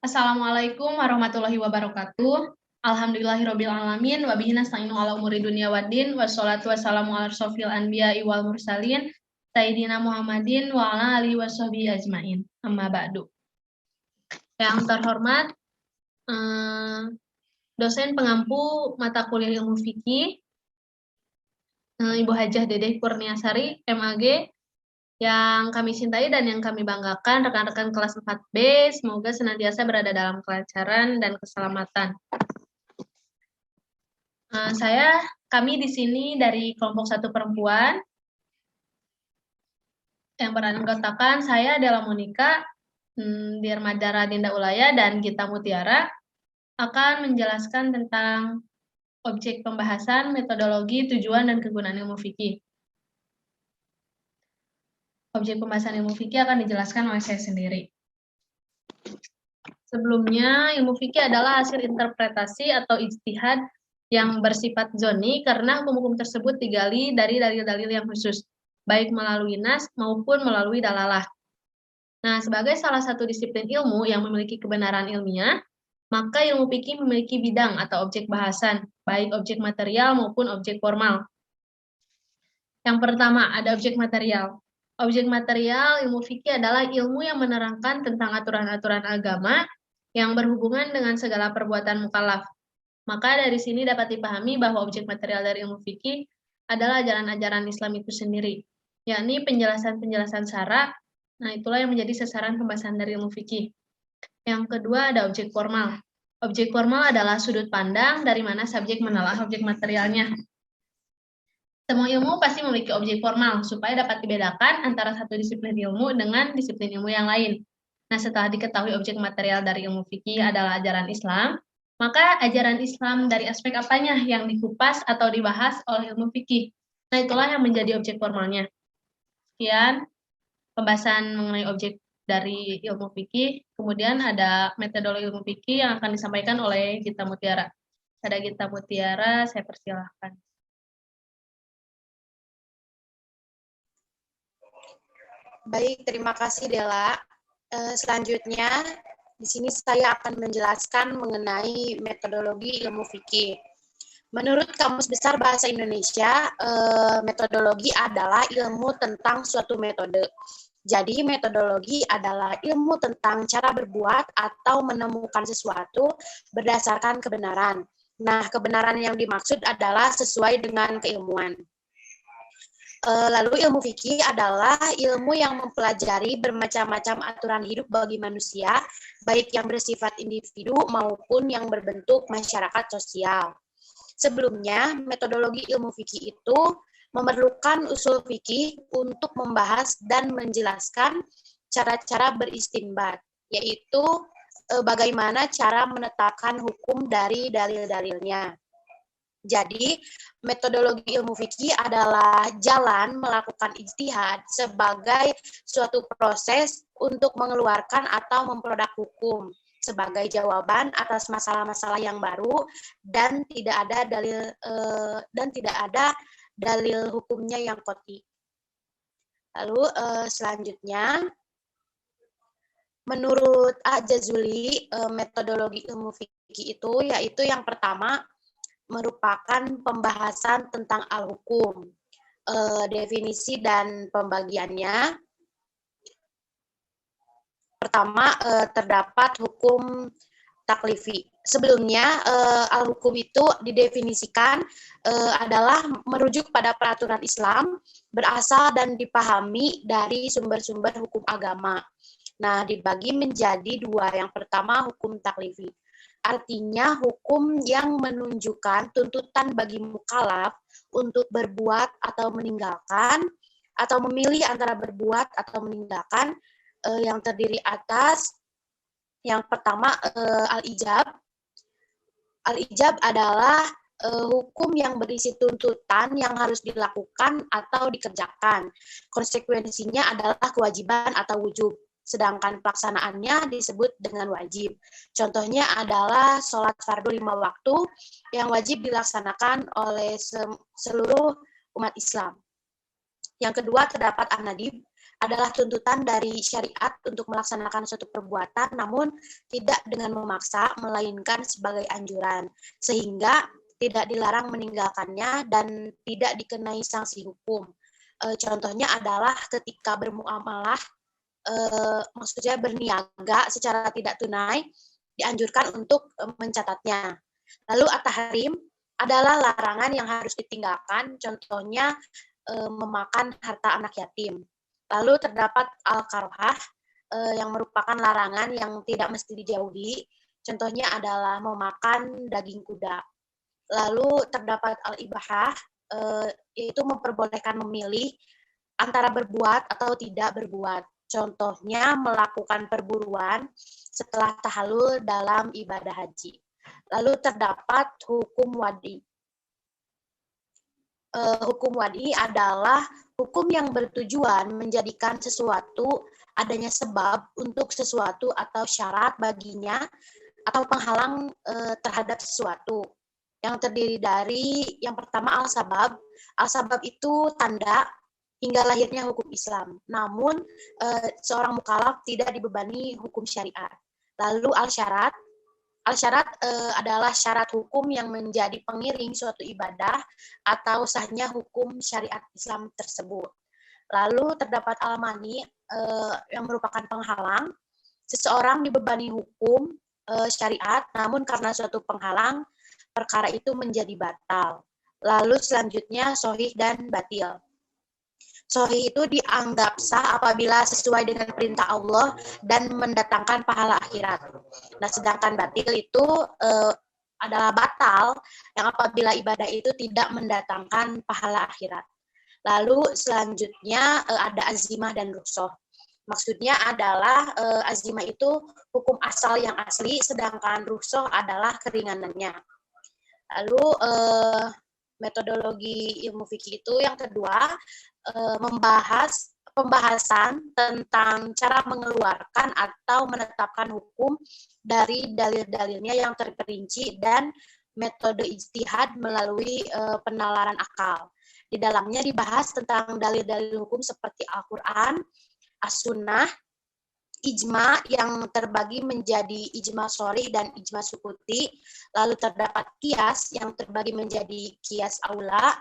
Assalamualaikum warahmatullahi wabarakatuh. Alhamdulillahirabbil alamin wa bihi nasta'inu ala umuri dunya waddin wassalatu wassalamu ala asyrofil anbiya'i wal mursalin sayyidina Muhammadin wa ala alihi washabihi ajmain. Amma ba'du. Yang terhormat dosen pengampu mata kuliah ilmu fikih Ibu Hajah Dedeh Kurniasari MAG, yang kami cintai dan yang kami banggakan, rekan-rekan kelas 4B, semoga senantiasa berada dalam kelancaran dan keselamatan. Kami di sini dari kelompok 1 perempuan, yang beranggotakan saya adalah Monika, Dirmadara Dinda Ulaya, dan Gita Mutiara, akan menjelaskan tentang objek pembahasan, metodologi, tujuan, dan kegunaan ilmu fikih. Objek pembahasan ilmu fikih akan dijelaskan oleh saya sendiri. Sebelumnya, ilmu fikih adalah hasil interpretasi atau ijtihad yang bersifat zoni karena hukum-hukum tersebut digali dari dalil-dalil yang khusus, baik melalui nas maupun melalui dalalah. Nah, sebagai salah satu disiplin ilmu yang memiliki kebenaran ilmiah, maka ilmu fikih memiliki bidang atau objek bahasan, baik objek material maupun objek formal. Yang pertama, ada objek material. Objek material ilmu fikih adalah ilmu yang menerangkan tentang aturan-aturan agama yang berhubungan dengan segala perbuatan mukallaf. Maka dari sini dapat dipahami bahwa objek material dari ilmu fikih adalah ajaran-ajaran Islam itu sendiri, yakni penjelasan-penjelasan syara. Nah, itulah yang menjadi sasaran pembahasan dari ilmu fikih. Yang kedua ada objek formal. Objek formal adalah sudut pandang dari mana subjek menelaah objek materialnya. Semua ilmu pasti memiliki objek formal, supaya dapat dibedakan antara satu disiplin ilmu dengan disiplin ilmu yang lain. Nah, setelah diketahui objek material dari ilmu fikih adalah ajaran Islam, maka ajaran Islam dari aspek apanya yang dikupas atau dibahas oleh ilmu fikih. Nah, itulah yang menjadi objek formalnya. Sekian pembahasan mengenai objek dari ilmu fikih. Kemudian ada metodologi ilmu fikih yang akan disampaikan oleh Gita Mutiara. Ada Gita Mutiara, saya persilahkan. Baik, terima kasih Dela. Selanjutnya, di sini saya akan menjelaskan mengenai metodologi ilmu fikih. Menurut Kamus Besar Bahasa Indonesia, metodologi adalah ilmu tentang suatu metode. Jadi, metodologi adalah ilmu tentang cara berbuat atau menemukan sesuatu berdasarkan kebenaran. Nah, kebenaran yang dimaksud adalah sesuai dengan keilmuan. Lalu ilmu fikih adalah ilmu yang mempelajari bermacam-macam aturan hidup bagi manusia, baik yang bersifat individu maupun yang berbentuk masyarakat sosial. Sebelumnya, metodologi ilmu fikih itu memerlukan usul fikih untuk membahas dan menjelaskan cara-cara beristinbat, yaitu bagaimana cara menetapkan hukum dari dalil-dalilnya. Jadi, metodologi ilmu fikih adalah jalan melakukan ijtihad sebagai suatu proses untuk mengeluarkan atau memproduk hukum sebagai jawaban atas masalah-masalah yang baru dan tidak ada dalil hukumnya yang qot'i. Lalu selanjutnya, menurut Al-Jazuli, metodologi ilmu fikih itu yaitu yang pertama merupakan pembahasan tentang al-hukum, definisi dan pembagiannya. Pertama, terdapat hukum taklifi. Sebelumnya, al-hukum itu didefinisikan adalah merujuk pada peraturan Islam, berasal dan dipahami dari sumber-sumber hukum agama. Nah, dibagi menjadi dua. Yang pertama, hukum taklifi. Artinya hukum yang menunjukkan tuntutan bagi mukallaf untuk berbuat atau meninggalkan, atau memilih antara berbuat atau meninggalkan, yang terdiri atas yang pertama al-ijab. Al-ijab adalah hukum yang berisi tuntutan yang harus dilakukan atau dikerjakan. Konsekuensinya adalah kewajiban atau wujub. Sedangkan pelaksanaannya disebut dengan wajib. Contohnya adalah sholat fardu 5 waktu yang wajib dilaksanakan oleh seluruh umat Islam. Yang kedua terdapat an-nadib. adalah tuntutan dari syariat untuk melaksanakan suatu perbuatan, namun tidak dengan memaksa, melainkan sebagai anjuran, sehingga tidak dilarang meninggalkannya dan tidak dikenai sanksi hukum. Contohnya adalah ketika bermuamalah, maksudnya berniaga secara tidak tunai, dianjurkan untuk mencatatnya. Lalu at-tahrim adalah larangan yang harus ditinggalkan, contohnya memakan harta anak yatim. Lalu terdapat al-karohah yang merupakan larangan yang tidak mesti dijauhi, contohnya adalah memakan daging kuda. Lalu terdapat al-ibahah, yaitu memperbolehkan memilih antara berbuat atau tidak berbuat. Contohnya melakukan perburuan setelah tahallul dalam ibadah haji. Lalu terdapat hukum wadi. Hukum wadi adalah hukum yang bertujuan menjadikan sesuatu adanya sebab untuk sesuatu atau syarat baginya atau penghalang terhadap sesuatu. Yang terdiri dari yang pertama al-sabab. Al-sabab itu tanda hingga lahirnya hukum Islam. Namun seorang mukallaf tidak dibebani hukum syariat. Lalu al-syarat. Al-syarat adalah syarat hukum yang menjadi pengiring suatu ibadah atau sahnya hukum syariat Islam tersebut. Lalu terdapat al-mani yang merupakan penghalang. Seseorang dibebani hukum syariat, namun karena suatu penghalang, perkara itu menjadi batal. Lalu selanjutnya sahih dan batil. Sahih itu dianggap sah apabila sesuai dengan perintah Allah dan mendatangkan pahala akhirat. Nah, sedangkan batil itu adalah batal yang apabila ibadah itu tidak mendatangkan pahala akhirat. Lalu selanjutnya ada azimah dan rukhsah. Maksudnya adalah azimah itu hukum asal yang asli, sedangkan rukhsah adalah keringanannya. Lalu metodologi ilmu fikih itu yang kedua membahas pembahasan tentang cara mengeluarkan atau menetapkan hukum dari dalil-dalilnya yang terperinci dan metode ijtihad melalui penalaran akal. Di dalamnya dibahas tentang dalil-dalil hukum seperti Al-Quran, As-Sunnah, ijma yang terbagi menjadi ijma sharih dan ijma sukuti, lalu terdapat kias yang terbagi menjadi kias aula,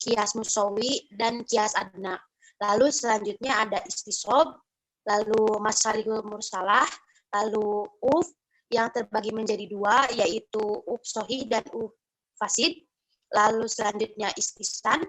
kias musawi, dan kias adna. Lalu selanjutnya ada istisab, lalu masalihul mursalah, lalu uf yang terbagi menjadi dua, yaitu uf sahih dan uf fasid. Lalu selanjutnya ististan,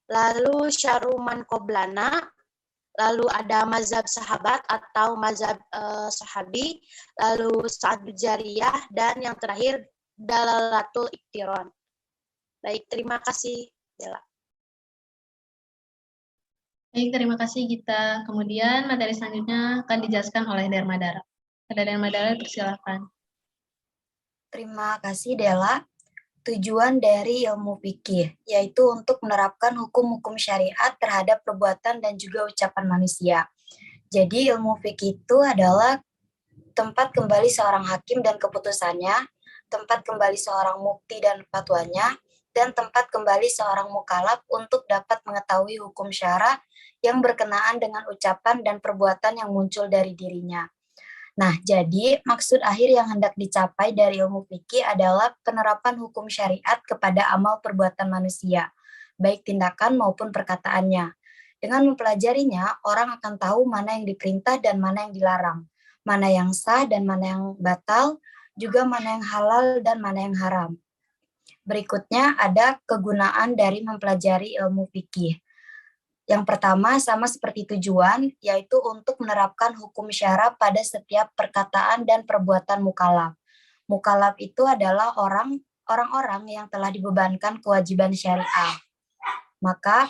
lalu syaruman qoblana, lalu ada mazhab sahabat atau mazhab sahabi, lalu sa'dul jariyah, dan yang terakhir dalalatul iktiron. Baik, terima kasih, Bella. Baik, terima kasih Gita. Kemudian materi selanjutnya akan dijelaskan oleh Dharmadara. Ada Dharmadara, persilakan. Terima kasih, Della. Tujuan dari ilmu fikih, yaitu untuk menerapkan hukum-hukum syariat terhadap perbuatan dan juga ucapan manusia. Jadi ilmu fikih itu adalah tempat kembali seorang hakim dan keputusannya, tempat kembali seorang mufti dan fatwanya, dan tempat kembali seorang mukallaf untuk dapat mengetahui hukum syara yang berkenaan dengan ucapan dan perbuatan yang muncul dari dirinya. Nah, jadi maksud akhir yang hendak dicapai dari ilmu fikih adalah penerapan hukum syariat kepada amal perbuatan manusia, baik tindakan maupun perkataannya. Dengan mempelajarinya, orang akan tahu mana yang diperintah dan mana yang dilarang, mana yang sah dan mana yang batal, juga mana yang halal dan mana yang haram. Berikutnya ada kegunaan dari mempelajari ilmu fikih. Yang pertama sama seperti tujuan, yaitu untuk menerapkan hukum syara pada setiap perkataan dan perbuatan mukallaf. Mukallaf itu adalah orang-orang yang telah dibebankan kewajiban syariah. Maka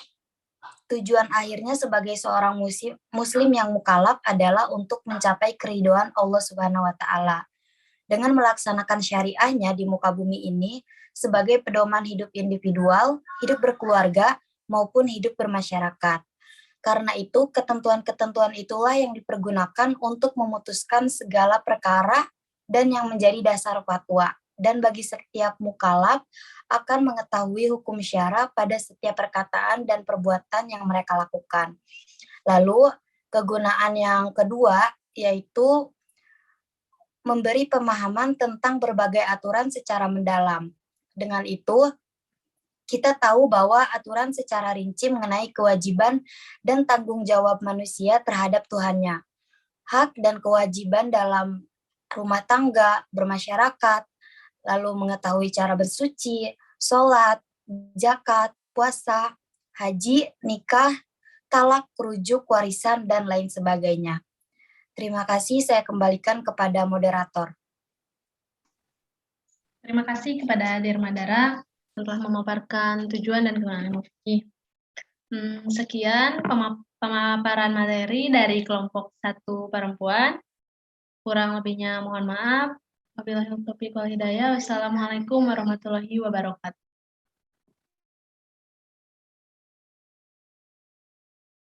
tujuan akhirnya sebagai seorang muslim yang mukallaf adalah untuk mencapai keridhaan Allah Subhanahu wa taala. Dengan melaksanakan syariahnya di muka bumi ini sebagai pedoman hidup individual, hidup berkeluarga, maupun hidup bermasyarakat. Karena itu, ketentuan-ketentuan itulah yang dipergunakan untuk memutuskan segala perkara dan yang menjadi dasar fatwa. Dan bagi setiap mukallaf akan mengetahui hukum syara pada setiap perkataan dan perbuatan yang mereka lakukan. Lalu, Kegunaan yang kedua yaitu memberi pemahaman tentang berbagai aturan secara mendalam. Dengan itu, kita tahu bahwa aturan secara rinci mengenai kewajiban dan tanggung jawab manusia terhadap Tuhannya. Hak dan kewajiban dalam rumah tangga, bermasyarakat, lalu mengetahui cara bersuci, sholat, zakat, puasa, haji, nikah, talak, rujuk, warisan, dan lain sebagainya. Terima kasih, saya kembalikan kepada moderator. Terima kasih kepada Dermadara telah memaparkan tujuan dan kewenangan ilmu fikih. Sekian pemaparan materi dari kelompok 1 perempuan. Kurang lebihnya mohon maaf. Wabillahi taufiq wal hidayah. Wassalamualaikum warahmatullahi wabarakatuh.